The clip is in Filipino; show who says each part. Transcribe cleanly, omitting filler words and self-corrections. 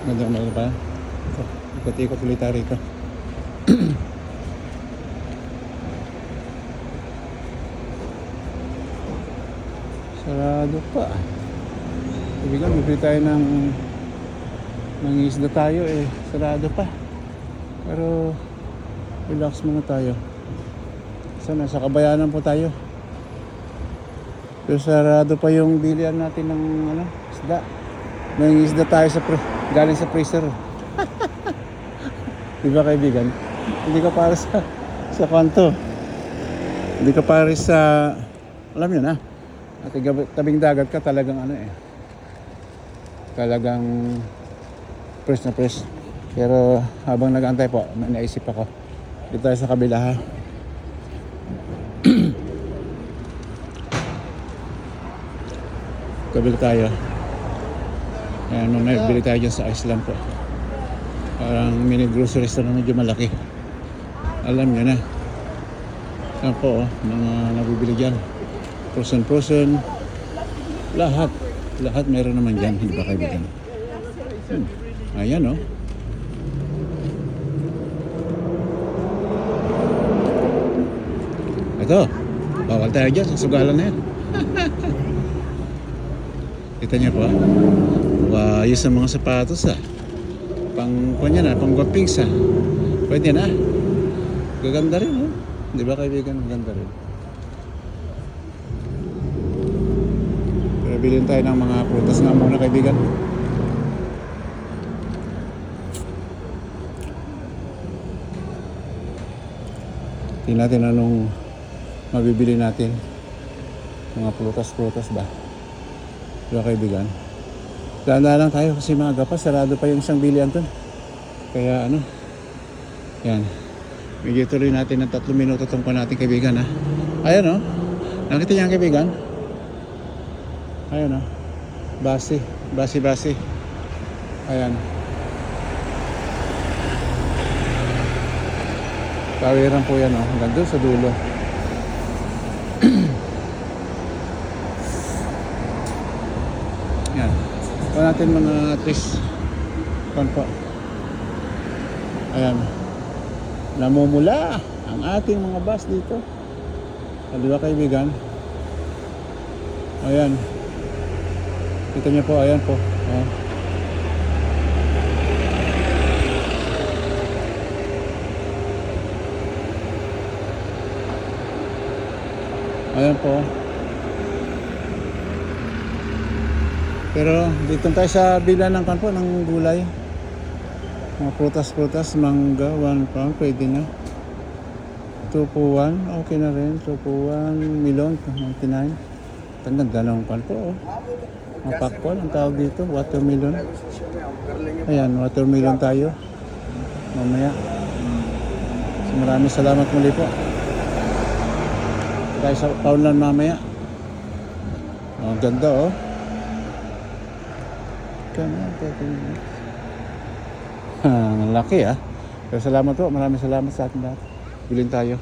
Speaker 1: Ganda na ba? Ikot-ikot ulit tayo rito. Sarado pa. Ibigan, bibili tayo ng isda tayo eh. Sarado pa. Pero relax muna tayo. Sana sa Kabayanan po tayo. Pero sarado pa yung bilihan natin ng isda. May isda tayo galing sa freezer. Diba kaibigan? Hindi ka para sa kwanto. Hindi ka para sa, alam nyo na, at tabing dagat ka talagang talagang fresh na fresh. Pero habang nag-aantay po, may naisip ako. Dito tayo sa kabila ha. Kabila tayo. Ayan, nagbili tayo dyan sa Iceland po. Parang mini grocery store na medyo malaki. Alam nyo na. Yan po, mga nabibili dyan. Frozen. Lahat meron naman dyan. Hindi ba kaibigan? Ayan o. Ito. Bawal tayo dyan. Sa sugalan na yan. Kita niyo po. Ayos ang mga sapatos pang guwapings pwede na. Gaganda rin di ba kaibigan? Ganda rin. Pero bilhin tayo ng mga prutas nga muna kaibigan. Tingnan natin anong mabibili natin. Mga prutas ba? Di ba kaibigan? Daan lang tayo kasi maaga pa, sarado pa yung isang bilihan dun. Kaya yan. Medyo tuloy natin ng 3 minuto itong pa natin kaibigan ha. Ayan nakita niya ang kaibigan? Ayan basi. Ayan. Tawiran po yan hanggang doon sa dulo. Yan. Pa natin mga at least po. Ayan. Namumula ang ating mga bus dito. Di ba kaibigan? Ayan. Kita niyo po, ayan po. Ayan po. Pero dito tayo sa bila ng gulay. Mga prutas, mangga, 1 pound, pwede na. 2 po 1, okay na rin. 2 po 1, melon, 99. Ganda ng po Mga pakwan, ang tawag dito, watermelon. Ayan, watermelon tayo. Mamaya. So, maraming salamat muli po. Tayo sa Paulan mamaya. Ganda Ang laki Pero salamat po, maraming salamat sa ating lahat. Bilhin tayo.